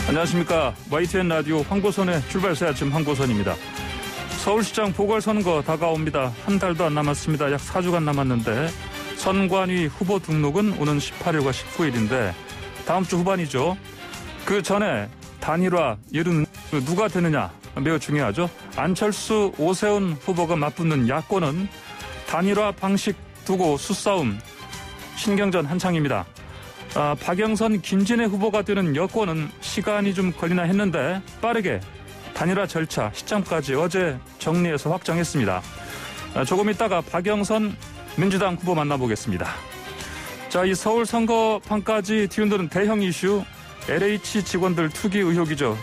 안녕하십니까. YTN 라디오 황보선의 출발새 아침 황보선입니다. 서울시장 보궐선거 다가옵니다. 한 달도 안 남았습니다. 약 4주간 남았는데 선관위 후보 등록은 오는 18일과 19일인데 다음 주 후반이죠. 그 전에 단일화 이르는 누가 되느냐 매우 중요하죠. 안철수, 오세훈 후보가 맞붙는 야권은 단일화 방식 두고 수싸움 신경전 한창입니다. 박영선, 김진애 후보가 되는 여권은 시간이 좀 걸리나 했는데 빠르게 단일화 절차 시점까지 어제 정리해서 확정했습니다. 조금 있다가 박영선 민주당 후보 만나보겠습니다. 자, 이 서울 선거판까지 뒤흔드는 대형 이슈 LH 직원들 투기 의혹이죠.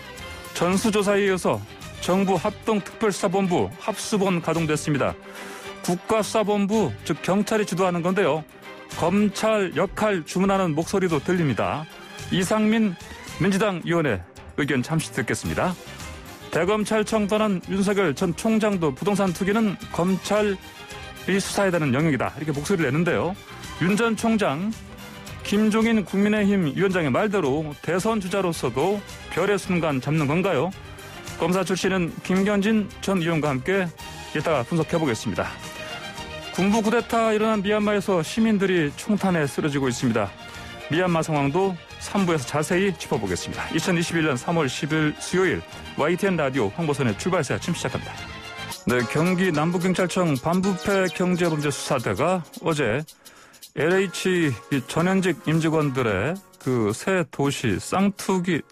전수조사에 이어서 정부 합동특별수사본부 합수본 가동됐습니다. 국가수사본부 즉 경찰이 주도하는 건데요. 검찰 역할 주문하는 목소리도 들립니다. 이상민 민주당 의원의 의견 잠시 듣겠습니다. 대검찰청 떠난 윤석열 전 총장도 부동산 투기는 검찰이 수사해야 되는 영역이다. 이렇게 목소리를 내는데요. 윤 전 총장, 김종인 국민의힘 위원장의 말대로 대선 주자로서도 별의 순간 잡는 건가요? 검사 출신은 김경진 전 의원과 함께 이따가 분석해보겠습니다. 군부 쿠데타 일어난 미얀마에서 시민들이 총탄에 쓰러지고 있습니다. 미얀마 상황도 3부에서 자세히 짚어보겠습니다. 2021년 3월 10일 수요일 YTN 라디오 황보선의 출발새 아침 시작합니다. 네, 경기 남부경찰청 반부패 경제범죄 수사대가 어제 LH 전현직 임직원들의 그 새 도시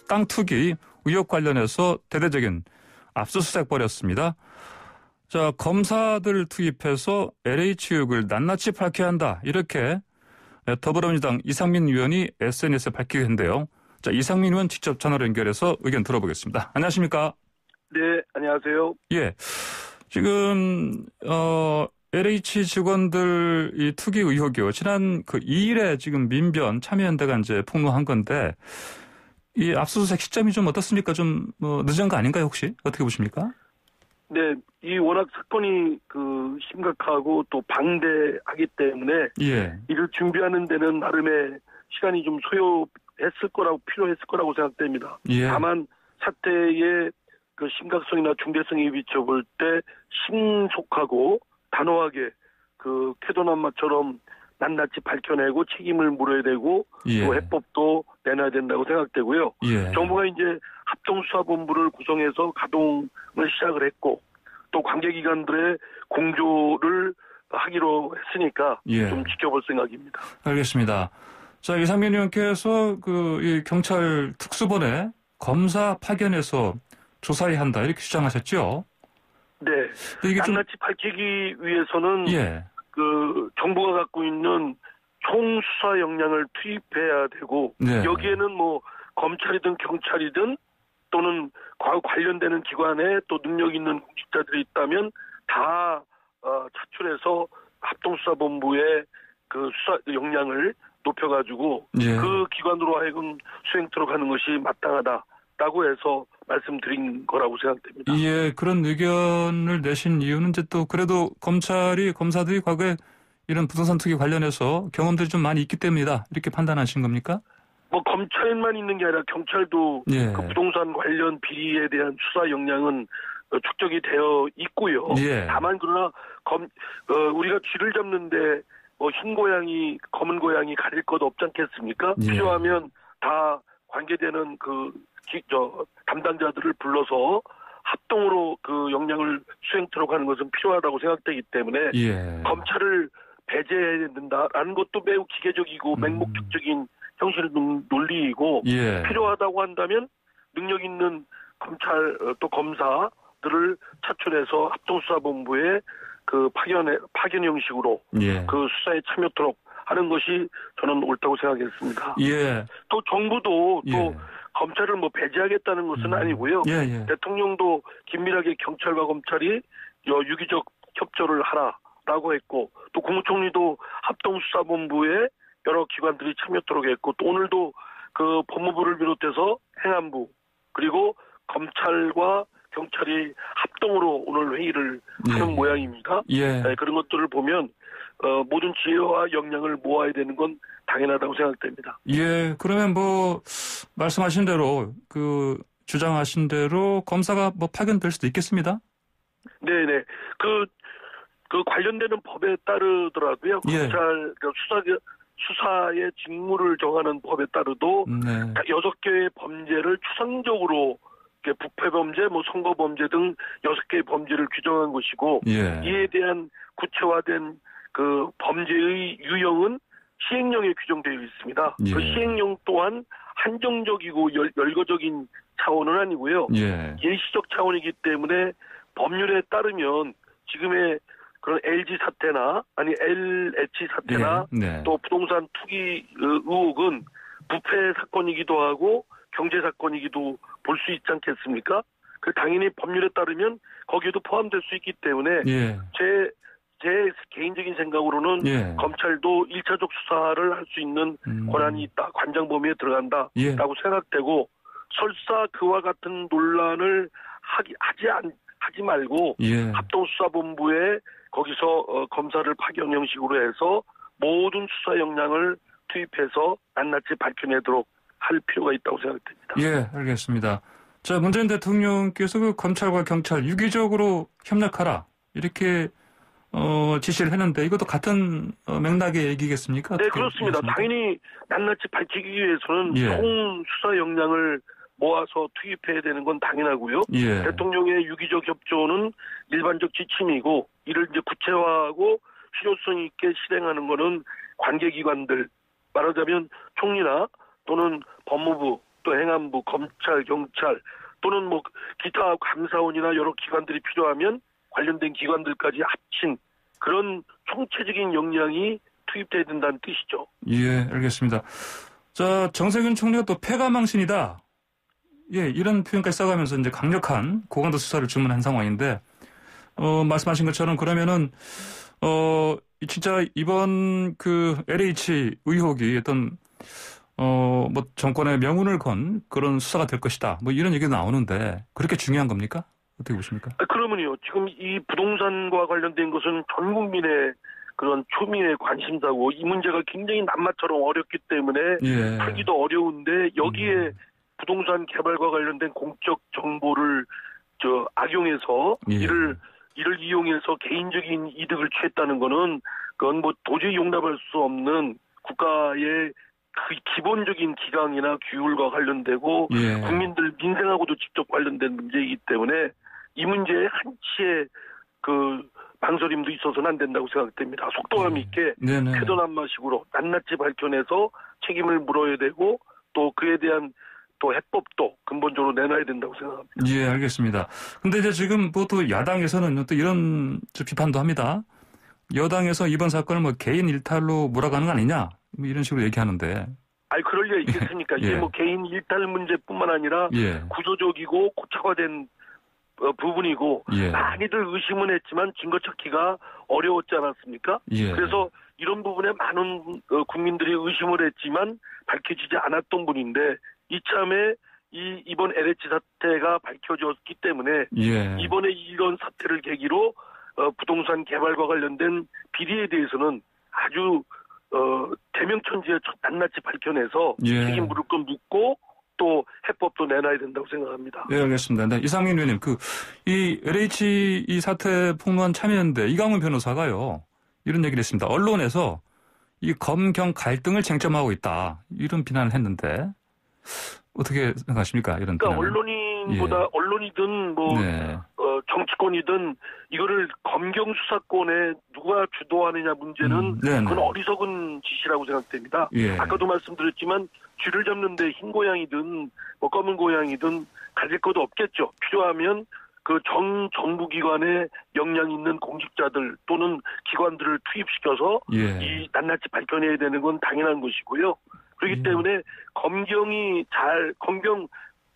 땅 투기 의혹 관련해서 대대적인 압수수색 벌였습니다. 자, 검사들 투입해서 LH 의혹을 낱낱이 밝혀야 한다. 이렇게 더불어민주당 이상민 의원이 SNS에 밝히게 했는데요. 자, 이상민 의원 직접 전화로 연결해서 의견 들어보겠습니다. 안녕하십니까? 네, 안녕하세요. 예. 지금, LH 직원들 이 투기 의혹이요. 지난 그 2일에 지금 민변 참여연대가 이제 폭로한 건데, 이 압수수색 시점이 좀 어떻습니까? 좀 늦은 거 아닌가요, 혹시? 어떻게 보십니까? 네, 이 워낙 사건이 심각하고 또 방대하기 때문에 예. 이를 준비하는 데는 나름의 시간이 좀 필요했을 거라고 생각됩니다. 예. 다만 사태의 그 심각성이나 중대성에 비춰볼 때 신속하고 단호하게 그 쾌도난마처럼 낱낱이 밝혀내고 책임을 물어야 되고 예. 또 해법도 내놔야 된다고 생각되고요. 예. 정부가 이제 합동수사본부를 구성해서 가동을 시작을 했고 또 관계기관들의 공조를 하기로 했으니까 예. 좀 지켜볼 생각입니다. 알겠습니다. 자, 이상민 의원께서 이 경찰 특수본에 검사 파견해서 조사해야 한다 이렇게 주장하셨죠? 네. 이게 낱낱이 밝히기 위해서는 예. 그 정부가 갖고 있는 총수사 역량을 투입해야 되고 네. 여기에는 뭐 검찰이든 경찰이든 또는 관련되는 기관에 또 능력 있는 공직자들이 있다면 다 차출해서 합동수사본부의 그 수사 역량을 높여가지고 예. 그 기관으로 하여금 수행토록 하는 것이 마땅하다라고 해서 말씀드린 거라고 생각됩니다. 예, 그런 의견을 내신 이유는 이제 또 그래도 검사들이 과거에 이런 부동산 투기 관련해서 경험들이 좀 많이 있기 때문이다 이렇게 판단하신 겁니까? 뭐 검찰만 있는 게 아니라 경찰도 예. 그 부동산 관련 비리에 대한 수사 역량은 축적이 되어 있고요. 예. 다만 그러나 우리가 쥐를 잡는데 뭐 흰 고양이, 검은 고양이 가릴 것 없지 않겠습니까? 예. 필요하면 다 관계되는 담당자들을 불러서 합동으로 그 역량을 수행토록 하는 것은 필요하다고 생각되기 때문에 예. 검찰을 배제해야 된다라는 것도 매우 기계적이고 맹목적인 형식의 논리이고 예. 필요하다고 한다면 능력 있는 검찰 또 검사들을 차출해서 합동수사본부에 그 파견 형식으로 예. 그 수사에 참여토록 하는 것이 저는 옳다고 생각했습니다. 예. 또 정부도 또 예. 검찰을 뭐 배제하겠다는 것은 아니고요. 예, 예. 대통령도 긴밀하게 경찰과 검찰이 유기적 협조를 하라라고 했고 또 국무총리도 합동수사본부에 여러 기관들이 참여토록 했고 또 오늘도 그 법무부를 비롯해서 행안부 그리고 검찰과 경찰이 합동으로 오늘 회의를 하는 모양입니다. 예. 네, 그런 것들을 보면 모든 지혜와 역량을 모아야 되는 건 당연하다고 생각됩니다. 예, 그러면 말씀하신 대로 주장하신 대로 검사가 파견될 수도 있겠습니다. 네네. 그 관련되는 법에 따르더라도요. 예. 검찰 수사의 직무를 정하는 법에 따르도 네. 6개의 범죄를 추상적으로 부패 범죄, 선거 범죄 등 6개의 범죄를 규정한 것이고 예. 이에 대한 구체화된 그 범죄의 유형은 시행령에 규정되어 있습니다. 예. 그 시행령 또한 한정적이고 열거적인 차원은 아니고요. 예. 예시적 차원이기 때문에 법률에 따르면 지금의 그런 LG 사태나 LH 사태나 예. 네. 또 부동산 투기 의혹은 부패 사건이기도 하고 경제 사건이기도 볼 수 있지 않겠습니까? 당연히 법률에 따르면 거기에도 포함될 수 있기 때문에 예. 제 개인적인 생각으로는 예. 검찰도 1차적 수사를 할 수 있는 권한이 있다. 관장 범위에 들어간다라고 예. 생각되고 설사 그와 같은 논란을 하지 말고 예. 합동수사본부에 거기서 검사를 파견 형식으로 해서 모든 수사 역량을 투입해서 낱낱이 밝혀내도록 할 필요가 있다고 생각됩니다. 예, 알겠습니다. 자, 문재인 대통령께서 검찰과 경찰 유기적으로 협력하라 이렇게 지시를 했는데 이것도 같은 맥락의 얘기겠습니까? 네, 그렇습니다. 당연히 낱낱이 밝히기 위해서는 예. 총 수사 역량을 모아서 투입해야 되는 건 당연하고요. 예. 대통령의 유기적 협조는 일반적 지침이고 이를 이제 구체화하고 실효성 있게 실행하는 것은 관계기관들, 말하자면 총리나 또는 법무부, 또 행안부, 검찰, 경찰 또는 기타 감사원이나 여러 기관들이 필요하면 관련된 기관들까지 합친 그런 총체적인 역량이 투입돼야 된다는 뜻이죠. 예, 알겠습니다. 자, 정세균 총리가 또 패가망신이다. 예, 이런 표현까지 써가면서 이제 강력한 고강도 수사를 주문한 상황인데, 말씀하신 것처럼 그러면은, 진짜 이번 LH 의혹이 어떤, 정권의 명운을 건 그런 수사가 될 것이다. 이런 얘기가 나오는데, 그렇게 중요한 겁니까? 어떻게 보십니까? 그러면요. 지금 이 부동산과 관련된 것은 전 국민의 그런 초민의 관심사고 이 문제가 굉장히 낫마처럼 어렵기 때문에 예. 풀기도 어려운데 여기에 부동산 개발과 관련된 공적 정보를 악용해서 예. 이를 이용해서 개인적인 이득을 취했다는 거는 그건 도저히 용납할 수 없는 국가의 그 기본적인 기강이나 규율과 관련되고 예. 국민들 민생하고도 직접 관련된 문제이기 때문에 이 문제에 한치의 망설임도 있어서는 안 된다고 생각됩니다. 속도감 있게 태도난마식으로 낱낱이 밝혀내서 책임을 물어야 되고 또 그에 대한 또 해법도 근본적으로 내놔야 된다고 생각합니다. 예, 알겠습니다. 근데 이제 지금 또 야당에서는 또 이런 비판도 합니다. 여당에서 이번 사건을 개인 일탈로 몰아가는 거 아니냐 이런 식으로 얘기하는데. 그럴 리가 있겠습니까? 예. 이게 개인 일탈 문제뿐만 아니라 예. 구조적이고 고착화된 부분이고 예. 많이들 의심은 했지만 증거 찾기가 어려웠지 않았습니까? 예. 그래서 이런 부분에 많은 국민들이 의심을 했지만 밝혀지지 않았던 분인데 이참에 이번 LH 사태가 밝혀졌기 때문에 예. 이번에 이런 사태를 계기로 부동산 개발과 관련된 비리에 대해서는 아주 대명천지에 낱낱이 밝혀내서 예. 책임 물을 건 묻고 또 해법도 내놔야 된다고 생각합니다. 네, 알겠습니다. 네, 이상민 의원님, 이 LH 이 사태 폭로한 참여연대 이강훈 변호사가요, 이런 얘기를 했습니다. 언론에서 이 검경 갈등을 쟁점하고 있다. 이런 비난을 했는데, 어떻게 생각하십니까? 이런 그러니까 비난을. 언론인보다, 예. 언론이든 네. 정치권이든 이거를 검경 수사권에 누가 주도하느냐 문제는 그건 어리석은 짓이라고 생각됩니다. 예. 아까도 말씀드렸지만 쥐를 잡는데 흰 고양이든 검은 고양이든 가질 것도 없겠죠. 필요하면 정부기관에 역량 있는 공직자들 또는 기관들을 투입시켜서 예. 이 낱낱이 밝혀내야 되는 건 당연한 것이고요. 그렇기 때문에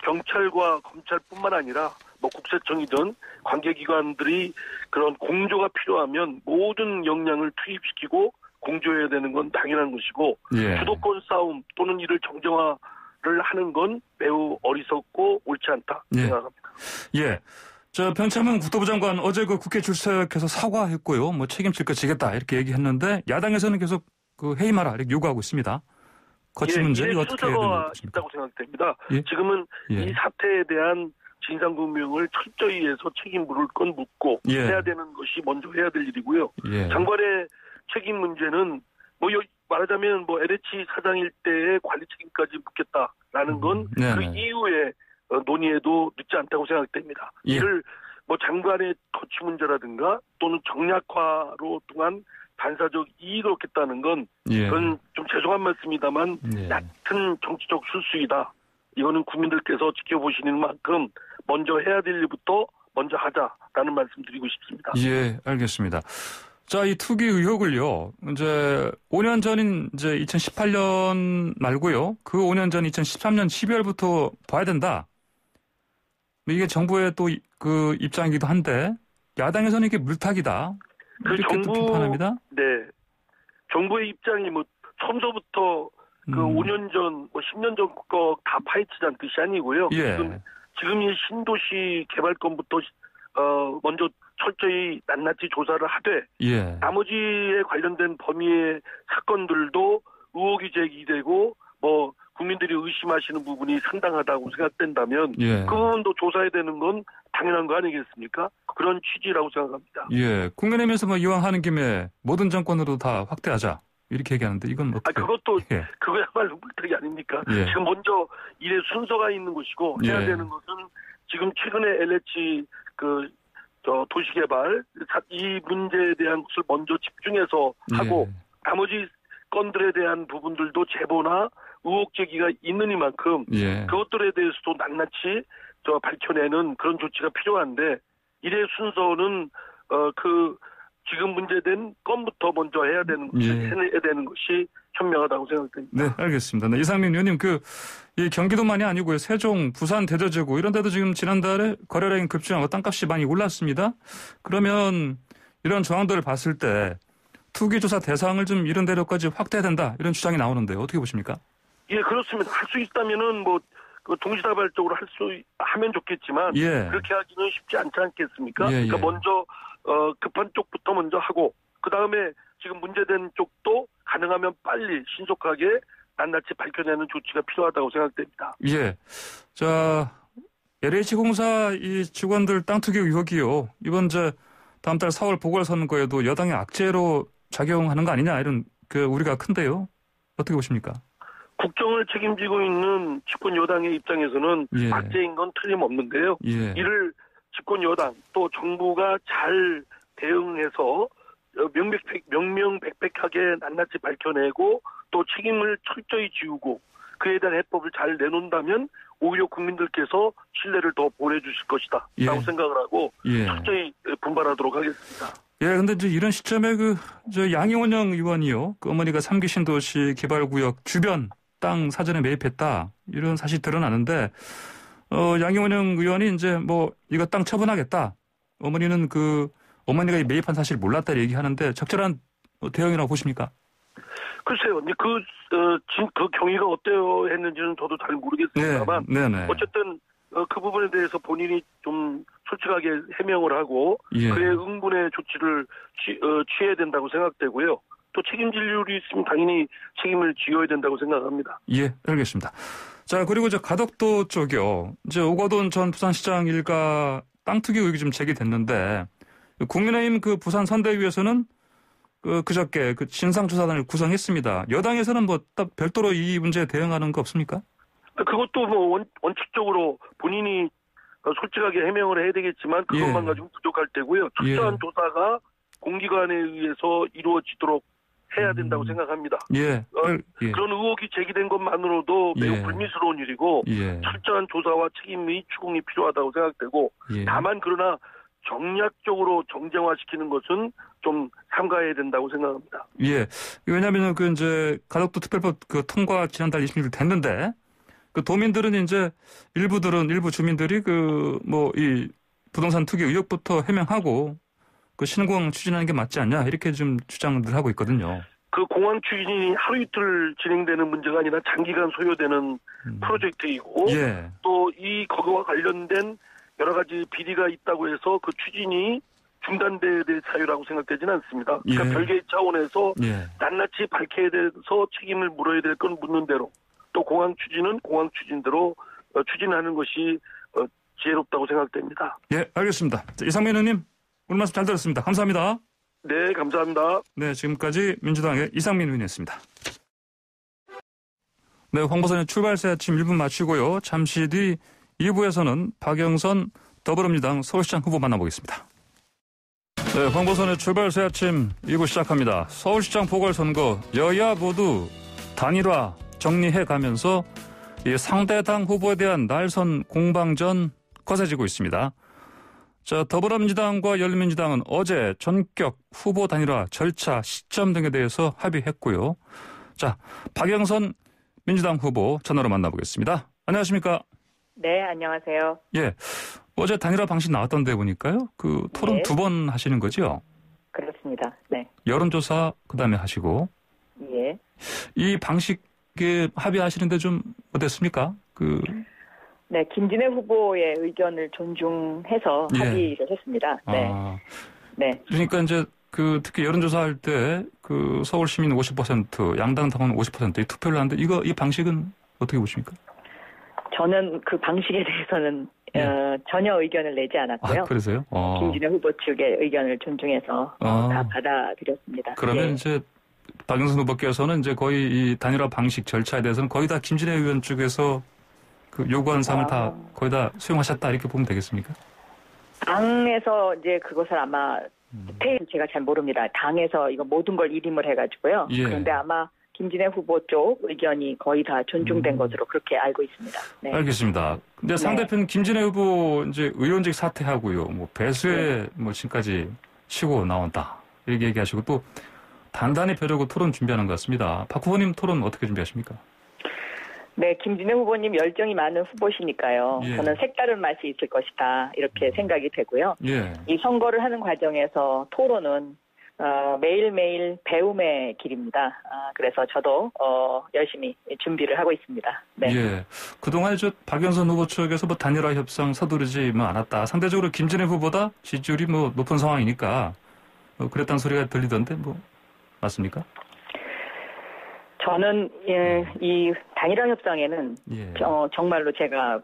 경찰과 검찰뿐만 아니라 국세청이든 관계기관들이 그런 공조가 필요하면 모든 역량을 투입시키고 공조해야 되는 건 당연한 것이고 예. 주도권 싸움 또는 이를 정쟁화를 하는 건 매우 어리석고 옳지 않다 생각합니다. 예. 변창흠 국토부 장관 어제 국회 출석해서 사과했고요. 책임질 거 지겠다 이렇게 얘기했는데 야당에서는 계속 회의마라 이렇게 요구하고 있습니다. 거치 문제 이거 어떻게 해야 되는 수사가 것입니까? 있다고 생각됩니다. 예? 지금은 예. 이 사태에 대한 진상규명을 철저히 해서 책임 물을 건 묻고 예. 해야 되는 것이 먼저 해야 될 일이고요. 예. 장관의 책임 문제는 말하자면 LH 사장일 때의 관리 책임까지 묻겠다라는 건 그 이후에 논의해도 늦지 않다고 생각됩니다. 예. 이를 장관의 거취 문제라든가 또는 정략화로 통한 반사적 이익을 얻겠다는 건 예. 그건 좀 죄송한 말씀이다만 예. 얕은 정치적 술수이다. 이거는 국민들께서 지켜보시는 만큼 먼저 해야 될 일부터 먼저 하자라는 말씀 드리고 싶습니다. 예, 알겠습니다. 자, 이 투기 의혹을요, 이제 5년 전인 이제 2018년 말고요, 그 5년 전 2013년 12월부터 봐야 된다. 이게 정부의 또 그 입장이기도 한데, 야당에서는 이게 물타기다. 이렇게 또 비판합니다. 네. 정부의 입장이 처음서부터 그 5년 전, 10년 전 거 다 파헤치자는 뜻이 아니고요. 예. 지금 이 신도시 개발권부터 먼저 철저히 낱낱이 조사를 하되 예. 나머지에 관련된 범위의 사건들도 의혹이 제기되고 국민들이 의심하시는 부분이 상당하다고 생각된다면 예. 그 부분도 조사해야 되는 건 당연한 거 아니겠습니까? 그런 취지라고 생각합니다. 예. 국민의힘에서 이왕 하는 김에 모든 정권으로 다 확대하자. 이렇게 얘기하는데 이건 어떻게? 그것도 예. 그거야말로 물타기 아닙니까? 예. 지금 먼저 일의 순서가 있는 것이고 해야 예. 되는 것은 지금 최근에 LH 도시개발 이 문제에 대한 것을 먼저 집중해서 하고 예. 나머지 건들에 대한 부분들도 제보나 의혹 제기가 있는 이만큼 예. 그것들에 대해서도 낱낱이 밝혀내는 그런 조치가 필요한데 일의 순서는 지금 문제된 건부터 먼저 해야 되는 것을 해야 되는 것이 현명하다고 생각됩니다. 네, 알겠습니다. 네, 이상민 의원님, 이 경기도만이 아니고요. 세종, 부산, 대저지구 이런 데도 지금 지난달에 거래량이 급증하고 땅값이 많이 올랐습니다. 그러면 이런 정황들을 봤을 때 투기조사 대상을 좀 이런 데로까지 확대해야 된다 이런 주장이 나오는데요. 어떻게 보십니까? 예, 그렇습니다. 할 수 있다면은 동시다발적으로 하면 좋겠지만 예. 그렇게 하기는 쉽지 않지 않겠습니까? 예, 그러니까 예. 먼저 급한 쪽부터 먼저 하고 그 다음에 지금 문제된 쪽도 가능하면 빨리 신속하게 낱낱이 밝혀내는 조치가 필요하다고 생각됩니다. 예. 자, LH공사 이 직원들 땅 투기 의혹이요. 이번 다음 달 4월 보궐선거에도 여당의 악재로 작용하는 거 아니냐 이런 우리가 큰데요. 어떻게 보십니까? 국정을 책임지고 있는 집권 여당의 입장에서는 예. 악재인 건 틀림없는데요. 예. 이를 집권 여당 또 정부가 잘 대응해서 명명백백하게 낱낱이 밝혀내고 또 책임을 철저히 지우고 그에 대한 해법을 잘 내놓는다면 오히려 국민들께서 신뢰를 더 보내주실 것이다 라고 생각을 하고 철저히 분발하도록 하겠습니다. 예, 근데 이제 이런 시점에 양이원영 의원이요. 어머니가 3기 신도시 개발구역 주변 땅 사전에 매입했다. 이런 사실이 드러나는데, 양이원영 의원이 이제 이거 땅 처분하겠다. 어머니는 어머니가 매입한 사실 몰랐다 얘기하는데 적절한 대응이라고 보십니까? 글쎄요. 그 경위가 어때요 했는지는 저도 잘 모르겠습니다만. 네. 어쨌든 그 부분에 대해서 본인이 좀 솔직하게 해명을 하고 그의 응분의 조치를 취해야 된다고 생각되고요. 또 책임질 일이 있으면 당연히 책임을 지어야 된다고 생각합니다. 예, 알겠습니다. 자, 그리고 가덕도 쪽이요. 이제 오거돈 전 부산시장 일가 땅 투기 의혹이 좀 제기됐는데 국민의힘 부산 선대위에서는 그저께 진상조사단을 구성했습니다. 여당에서는 별도로 이 문제에 대응하는 거 없습니까? 그것도 원칙적으로 본인이 솔직하게 해명을 해야 되겠지만 그것만 가지고 부족할 때고요. 철저한 조사가 공기관에 의해서 이루어지도록 해야 된다고 생각합니다. 그런 의혹이 제기된 것만으로도 매우 불미스러운 일이고 철저한 조사와 책임의 추궁이 필요하다고 생각되고 다만 그러나 정략적으로 정쟁화시키는 것은 좀 삼가해야 된다고 생각합니다. 예. 왜냐하면 가덕도 특별법 통과 지난달 26일 됐는데 도민들은 일부 주민들이 이 부동산 투기 의혹부터 해명하고 신공 추진하는 게 맞지 않냐 이렇게 좀 주장들 하고 있거든요. 공항 추진이 하루 이틀 진행되는 문제가 아니라 장기간 소요되는 프로젝트이고 또 거기와 관련된 여러 가지 비리가 있다고 해서 그 추진이 중단돼야 될 사유라고 생각되지는 않습니다. 그러니까 예. 별개의 차원에서 예. 낱낱이 밝혀야 돼서 책임을 물어야 될 건 묻는 대로 또 공항 추진은 공항 추진대로 추진하는 것이 지혜롭다고 생각됩니다. 예, 알겠습니다. 자, 이상민 의원님 오늘 말씀 잘 들었습니다. 감사합니다. 네, 감사합니다. 네, 지금까지 민주당의 이상민 의원이었습니다. 네, 황보선의 출발새 아침 1분 마치고요. 잠시 뒤 2부에서는 박영선 더불어민주당 서울시장 후보 만나보겠습니다. 네, 황보선의 출발새 아침 2부 시작합니다. 서울시장 보궐선거 여야 모두 단일화 정리해가면서 이 상대당 후보에 대한 날선 공방전 거세지고 있습니다. 자, 더불어민주당과 열린민주당은 어제 전격 후보 단일화 절차 시점 등에 대해서 합의했고요. 자, 박영선 민주당 후보 전화로 만나보겠습니다. 안녕하십니까? 네, 안녕하세요. 예, 어제 단일화 방식 나왔던데 보니까요. 그 토론 네. 2번 하시는 거죠? 그렇습니다. 네. 여론조사 그다음에 하시고 예. 이 방식에 합의하시는데 좀 어땠습니까? 네, 김진애 후보의 의견을 존중해서 예. 합의를 했습니다. 네. 네. 그러니까 이제 특히 여론조사할 때 서울 시민 50%, 양당 당원 50%이 투표를 하는데 이 방식은 어떻게 보십니까? 저는 그 방식에 대해서는 예. 전혀 의견을 내지 않았고요. 아, 그러세요? 김진애 후보 측의 의견을 존중해서 다 받아들였습니다. 그러면 예. 이제 박영선 후보께서는 이제 거의 이 단일화 방식 절차에 대해서는 거의 다 김진애 의원 쪽에서 요구한 사항을 다 거의 다 수용하셨다 이렇게 보면 되겠습니까? 당에서 이제 그것을 아마 디테일 제가 잘 모릅니다. 당에서 이거 모든 걸 일임을 해가지고요. 예. 그런데 아마 김진애 후보 쪽 의견이 거의 다 존중된 것으로 그렇게 알고 있습니다. 네. 알겠습니다. 근데 상대편 김진애 후보 이제 의원직 사퇴하고요. 뭐 배수의 지금까지 치고 나온다. 이렇게 얘기하시고 또 단단히 벼르고 토론 준비하는 것 같습니다. 박 후보님 토론 어떻게 준비하십니까? 네, 김진애 후보님 열정이 많은 후보시니까요. 예. 저는 색다른 맛이 있을 것이다. 이렇게 생각이 되고요. 예. 이 선거를 하는 과정에서 토론은 매일매일 배움의 길입니다. 그래서 저도 열심히 준비를 하고 있습니다. 네. 예. 그동안 박영선 후보 측에서 단일화 협상 서두르지 않았다. 상대적으로 김진애 후보보다 지지율이 높은 상황이니까 그랬다는 소리가 들리던데 맞습니까? 저는 이 단일화 협상에는 예. 정말로 제가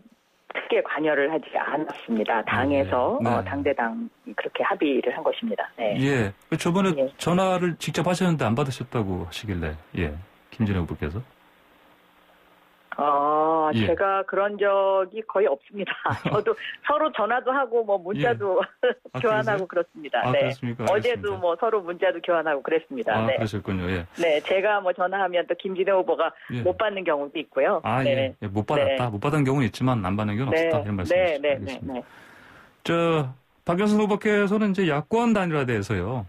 크게 관여를 하지 않았습니다. 당에서 네. 당대당 그렇게 합의를 한 것입니다. 네. 예. 저번에 예. 전화를 직접 하셨는데 안 받으셨다고 하시길래 김진애 후보께서. 예. 제가 그런 적이 거의 없습니다. 저도 서로 전화도 하고 문자도 교환하고 그렇습니다. 네. 그렇습니까? 어제도 알겠습니다. 서로 문자도 교환하고 그랬습니다. 네. 그러셨군요. 예. 네, 제가 전화하면 또 김진애 후보가 예. 못 받는 경우도 있고요. 네. 네. 못 받았다. 네. 못 받은 경우는 있지만 안 받는 경우는 없었다. 이런 말씀이시죠. 네. 박영선 후보께서는 이제 야권 단일화에 대해서요.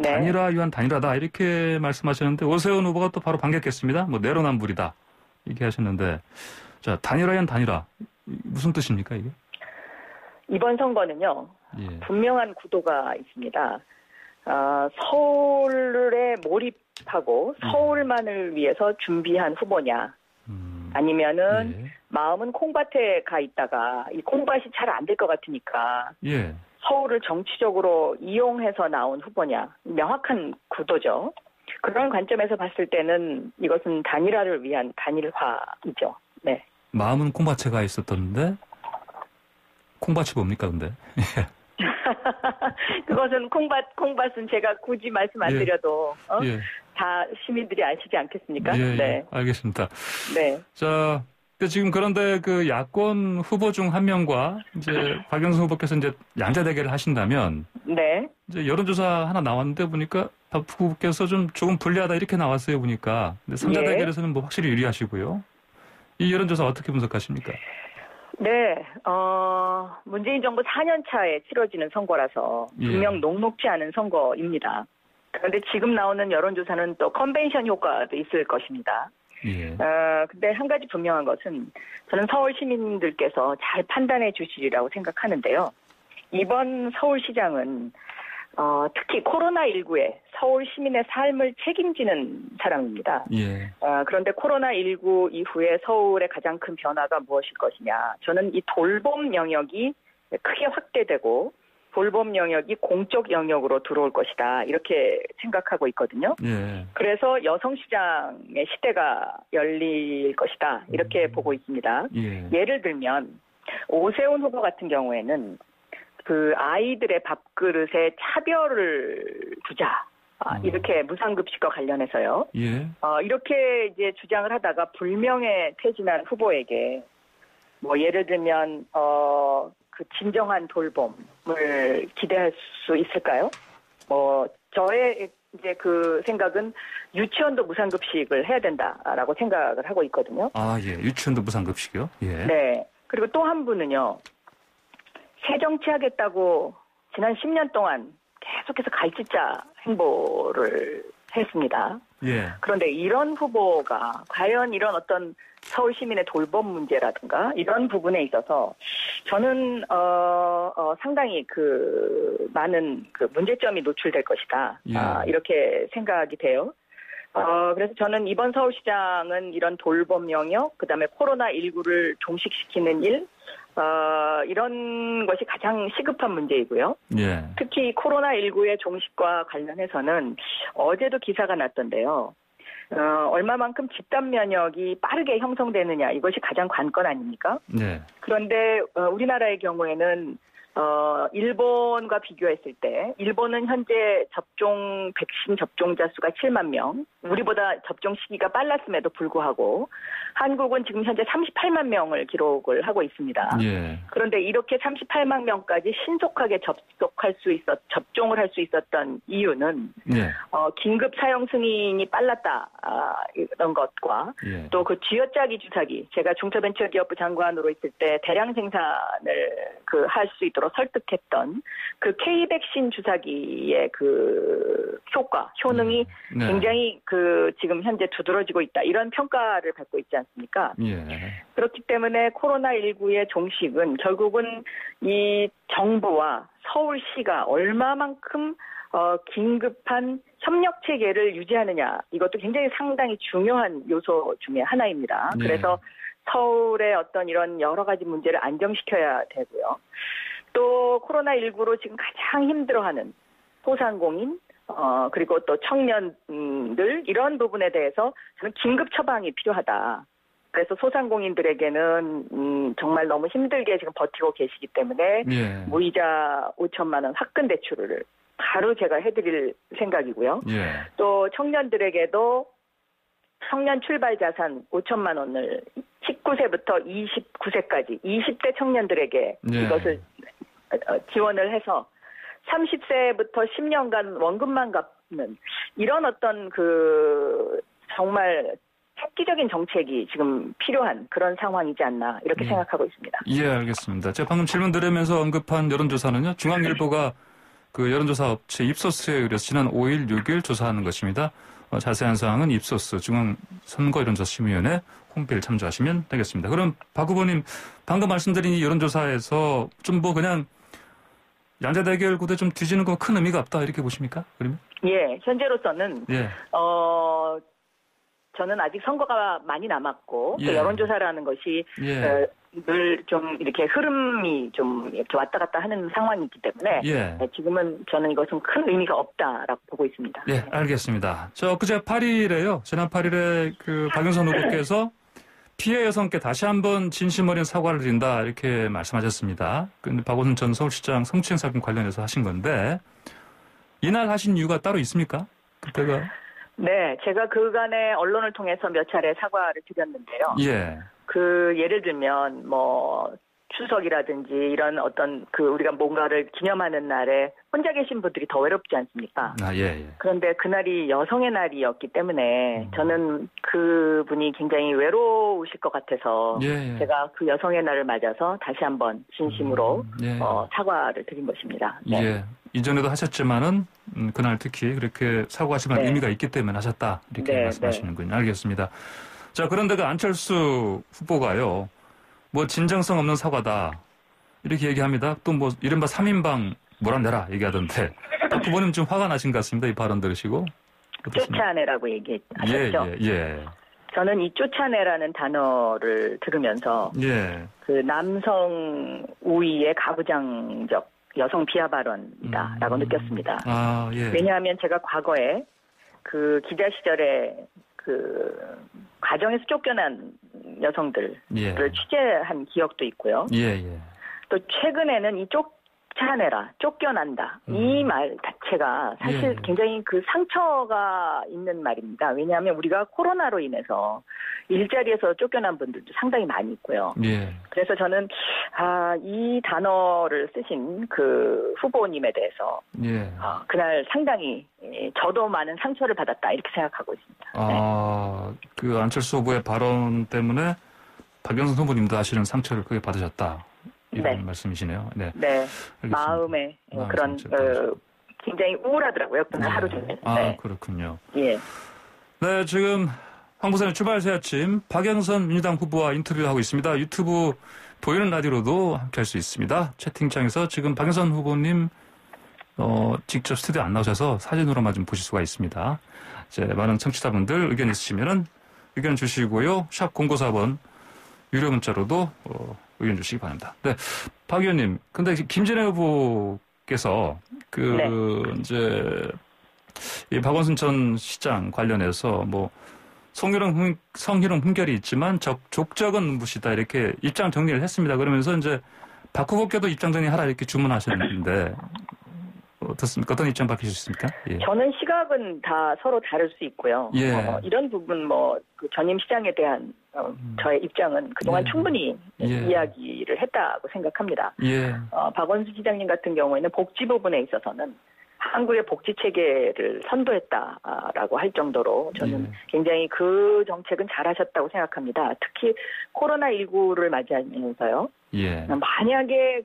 단일화 위한 단일화다 이렇게 말씀하셨는데 오세훈 후보가 또 바로 반격했습니다. 내로남불이다 이렇게 하셨는데 자 단일화 위한 단일화 무슨 뜻입니까 이게? 이번 선거는요. 분명한 구도가 있습니다. 서울에 몰입하고 서울만을 위해서 준비한 후보냐 아니면은 마음은 콩밭에 가 있다가 이 콩밭이 잘 안 될 것 같으니까 서울을 정치적으로 이용해서 나온 후보냐 명확한 구도죠. 그런 관점에서 봤을 때는 이것은 단일화를 위한 단일화이죠. 네. 마음은 콩밭에 가 있었던데 콩밭이 뭡니까 근데? 그것은 콩밭은 제가 굳이 말씀 안 드려도 다 시민들이 아시지 않겠습니까? 네. 알겠습니다. 네. 자, 지금 그런데 야권 후보 중 한 명과 이제 박영선 후보께서 이제 양자 대결을 하신다면 이제 여론조사 하나 나왔는데 보니까 박 후보께서 조금 불리하다 이렇게 나왔어요 보니까. 근데 3자 대결에서는 확실히 유리하시고요. 이 여론조사 어떻게 분석하십니까? 네, 문재인 정부 4년 차에 치러지는 선거라서 분명 녹록지 않은 선거입니다. 그런데 지금 나오는 여론조사는 또 컨벤션 효과도 있을 것입니다. 근데 한 가지 분명한 것은 저는 서울 시민들께서 잘 판단해 주시리라고 생각하는데요. 이번 서울시장은 특히 코로나19에 서울 시민의 삶을 책임지는 사람입니다. 그런데 코로나19 이후에 서울의 가장 큰 변화가 무엇일 것이냐. 저는 이 돌봄 영역이 크게 확대되고 돌봄 영역이 공적 영역으로 들어올 것이다. 이렇게 생각하고 있거든요. 예. 그래서 여성 시장의 시대가 열릴 것이다. 이렇게 보고 있습니다. 예. 예를 들면 오세훈 후보 같은 경우에는 그 아이들의 밥그릇에 차별을 두자. 이렇게 무상급식과 관련해서요. 예. 이렇게 이제 주장을 하다가 불명예 퇴진한 후보에게 뭐 예를 들면 그 진정한 돌봄을 기대할 수 있을까요? 저의 이제 그 생각은 유치원도 무상급식을 해야 된다라고 생각을 하고 있거든요. 아, 예. 유치원도 무상급식이요? 예. 네. 그리고 또 한 분은요. 새 정치하겠다고 지난 10년 동안 계속해서 갈짓자 행보를 했습니다. 예. 그런데 이런 후보가 과연 이런 어떤 서울 시민의 돌봄 문제라든가 이런 부분에 있어서 저는 상당히 그 많은 그 문제점이 노출될 것이다. 예. 이렇게 생각이 돼요. 그래서 저는 이번 서울시장은 이런 돌봄 영역, 그다음에 코로나19를 종식시키는 일, 이런 것이 가장 시급한 문제이고요. 예. 특히 코로나19의 종식과 관련해서는 어제도 기사가 났던데요. 얼마만큼 집단 면역이 빠르게 형성되느냐, 이것이 가장 관건 아닙니까? 네. 그런데 우리나라의 경우에는 일본과 비교했을 때 일본은 현재 백신 접종자 수가 7만 명, 우리보다 접종 시기가 빨랐음에도 불구하고 한국은 지금 현재 38만 명을 기록을 하고 있습니다. 예. 그런데 이렇게 38만 명까지 신속하게 접종을 할 수 있었던 이유는 예. 긴급 사용 승인이 빨랐다 이런 것과 예. 또 그 쥐어짜기 주사기, 제가 중소벤처기업부 장관으로 있을 때 대량 생산을 할 수 있도록 설득했던 그 K-백신 주사기의 그 효능이 네. 굉장히 지금 현재 두드러지고 있다. 이런 평가를 받고 있지 않습니까? 예. 그렇기 때문에 코로나19의 종식은 결국은 이 정부와 서울시가 얼마만큼 긴급한 협력 체계를 유지하느냐, 이것도 굉장히 상당히 중요한 요소 중에 하나입니다. 네. 그래서 서울의 어떤 이런 여러 가지 문제를 안정시켜야 되고요. 또 코로나19로 지금 가장 힘들어하는 소상공인, 그리고 또 청년들, 이런 부분에 대해서 저는 긴급 처방이 필요하다. 그래서 소상공인들에게는 정말 너무 힘들게 지금 버티고 계시기 때문에 예. 무이자 5천만 원 화끈 대출을 바로 제가 해드릴 생각이고요. 예. 또 청년들에게도 청년 출발 자산 5천만 원을 19세부터 29세까지 20대 청년들에게 예. 이것을 지원을 해서 30세부터 10년간 원금만 갚는 이런 어떤 정말 획기적인 정책이 지금 필요한 그런 상황이지 않나 이렇게 생각하고 있습니다. 예, 알겠습니다. 제가 방금 질문 드리면서 언급한 여론조사는요. 중앙일보가 그 여론조사 업체 입소스에 의뢰해서 지난 5일, 6일 조사하는 것입니다. 자세한 사항은 입소스 중앙선거여론조사심의위원회 홈페이지를 참조하시면 되겠습니다. 그럼 박 후보님 방금 말씀드린 이 여론조사에서 좀 그냥 양자 대결 구도에 좀 뒤지는 건 큰 의미가 없다 이렇게 보십니까? 그러면? 예, 현재로서는 예. 저는 아직 선거가 많이 남았고 예. 또 여론조사라는 것이 예. 늘 좀 이렇게 흐름이 좀 이렇게 왔다 갔다 하는 상황이기 때문에 예. 지금은 저는 이것은 큰 의미가 없다라고 보고 있습니다. 예, 알겠습니다. 그제 8일에요. 지난 8일에 그 박영선 후보께서 피해 여성께 다시 한번 진심 어린 사과를 드린다 이렇게 말씀하셨습니다. 근데 박원순 전 서울시장 성추행 사건 관련해서 하신 건데 이날 하신 이유가 따로 있습니까? 그때가? 네, 제가 그간에 언론을 통해서 몇 차례 사과를 드렸는데요. 예. 예를 들면 추석이라든지 이런 어떤 우리가 뭔가를 기념하는 날에 혼자 계신 분들이 더 외롭지 않습니까? 아, 예. 그런데 그날이 여성의 날이었기 때문에 저는 그분이 굉장히 외로우실 것 같아서 예. 제가 그 여성의 날을 맞아서 다시 한번 진심으로 예. 사과를 드린 것입니다. 네. 예. 이전에도 하셨지만은 그날 특히 그렇게 사과하시면 네. 의미가 있기 때문에 하셨다 이렇게 네, 말씀하시는군요. 알겠습니다. 자, 그런데 그 안철수 후보가요. 진정성 없는 사과다. 이렇게 얘기합니다. 또 이른바 3인방 몰아내라 얘기하던데. 박 후보님 좀 화가 나신 것 같습니다. 이 발언 들으시고. 쫓아내라고 얘기하셨죠? 예. 저는 이 쫓아내라는 단어를 들으면서 예. 남성 우위의 가부장적 여성 비하 발언이다라고 느꼈습니다. 아, 예. 왜냐하면 제가 과거에 그 기자 시절에 그 가정에서 쫓겨난 여성들을 예. 취재한 기억도 있고요. 예, 예. 또 최근에는 이 쫓아내라, 쫓겨난다. 이 말 자체가 사실 예. 굉장히 그 상처가 있는 말입니다. 왜냐하면 우리가 코로나로 인해서 일자리에서 쫓겨난 분들도 상당히 많이 있고요. 예. 그래서 저는 이 단어를 쓰신 그 후보님에 대해서 예. 그날 상당히 저도 많은 상처를 받았다 이렇게 생각하고 있습니다. 아, 네. 그 안철수 후보의 발언 때문에 박영선 후보님도 사실은 상처를 크게 받으셨다. 이런 네. 말씀이시네요. 네. 네. 알겠습니다. 마음에 그런 상처 받으셨다. 굉장히 우울하더라고요. 그날 하루 종일. 아, 네. 그렇군요. 예. 네, 지금 황보선의 출발새 아침 박영선 민주당 후보와 인터뷰를 하고 있습니다. 유튜브 보이는 라디오로도 함께할 수 있습니다. 채팅창에서 지금 박영선 후보님 직접 스튜디오 안 나오셔서 사진으로만 좀 보실 수가 있습니다. 이제 많은 청취자분들 의견 있으시면은 의견 주시고요. 샵 094번 유료 문자로도 의견 주시기 바랍니다. 네, 박 의원님, 근데 김진애 후보께서 네. 이제 이 박원순 전 시장 관련해서 뭐 성희롱 훈결이 있지만 족적은 눈부시다 이렇게 입장 정리를 했습니다. 그러면서 이제 박 후보께도 입장 정리하라 이렇게 주문하셨는데 어떻습니까? 어떤 입장 밝히실 수 있습니까? 예. 저는 시각은 다 서로 다를 수 있고요. 예. 이런 부분 그 전임 시장에 대한 저의 입장은 그동안 예. 충분히 예. 이야기를 했다고 생각합니다. 예. 박원순 시장님 같은 경우에는 복지 부분에 있어서는 한국의 복지 체계를 선도했다라고 할 정도로 저는 예. 굉장히 그 정책은 잘하셨다고 생각합니다. 특히 코로나19를 맞이하면서요. 예. 만약에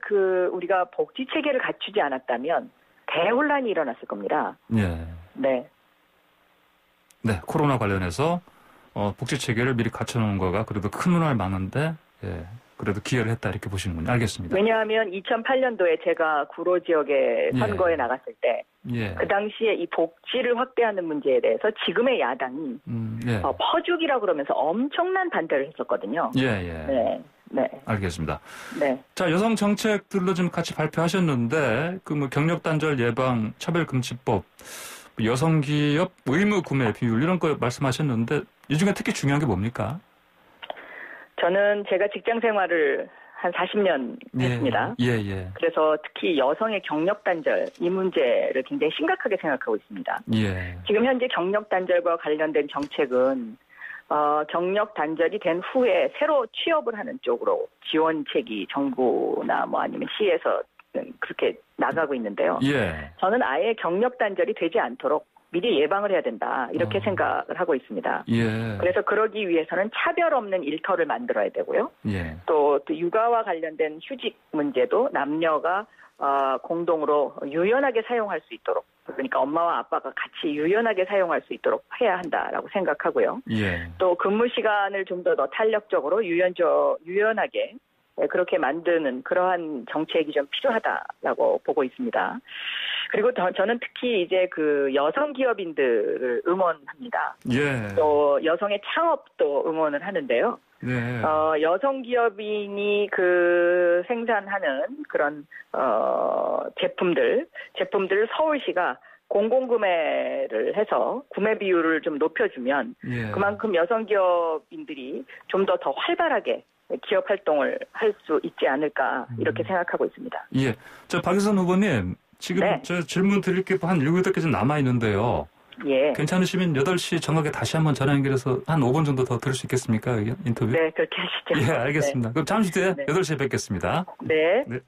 우리가 복지 체계를 갖추지 않았다면 대혼란이 일어났을 겁니다. 예. 네. 네, 코로나 관련해서 복지 체계를 미리 갖춰놓은 거가 그래도 큰 문화를 막는데 예, 그래도 기여를 했다 이렇게 보시는군요. 알겠습니다. 왜냐하면 2008년도에 제가 구로 지역에 예. 선거에 나갔을 때 예. 그 당시에 이 복지를 확대하는 문제에 대해서 지금의 야당이 예. 퍼주기라고 그러면서 엄청난 반대를 했었거든요. 예, 예. 네. 네. 알겠습니다. 네. 자, 여성 정책들로 좀 같이 발표하셨는데 그 경력 단절 예방 차별금지법, 여성 기업 의무 구매 비율 이런 거 말씀하셨는데 이 중에 특히 중요한 게 뭡니까? 저는 제가 직장 생활을 한 40년 했습니다. 예, 예. 그래서 특히 여성의 경력 단절 이 문제를 굉장히 심각하게 생각하고 있습니다. 예. 지금 현재 경력 단절과 관련된 정책은 경력 단절이 된 후에 새로 취업을 하는 쪽으로 지원책이 정부나 아니면 시에서 그렇게 나가고 있는데요. 예. 저는 아예 경력 단절이 되지 않도록 미리 예방을 해야 된다 이렇게 생각을 하고 있습니다. 예. 그래서 그러기 위해서는 차별 없는 일터를 만들어야 되고요. 예. 또 육아와 관련된 휴직 문제도 남녀가 공동으로 유연하게 사용할 수 있도록, 그러니까 엄마와 아빠가 같이 유연하게 사용할 수 있도록 해야 한다라고 생각하고요. 예. 또 근무 시간을 좀 더 탄력적으로 유연하게 그렇게 만드는 그러한 정책이 좀 필요하다라고 보고 있습니다. 그리고 저는 특히 이제 그 여성 기업인들을 응원합니다. 예. 또 여성의 창업도 응원을 하는데요. 네. 여성 기업인이 생산하는 그런 제품들을 서울시가 공공구매를 해서 구매 비율을 좀 높여주면 예. 그만큼 여성 기업인들이 좀 더 활발하게 기업 활동을 할 수 있지 않을까 이렇게 생각하고 있습니다. 예. 저 박영선 후보님 지금 네. 저 질문 드릴 게 한 7, 8개 좀 남아 있는데요. 예. 괜찮으시면 8시 정확에 다시 한번 전화 연결해서 한 5분 정도 더 들을 수 있겠습니까? 인터뷰? 네, 그렇게 하시죠. 예, 알겠습니다. 그럼 잠시 뒤에 네. 8시에 뵙겠습니다. 네. 네.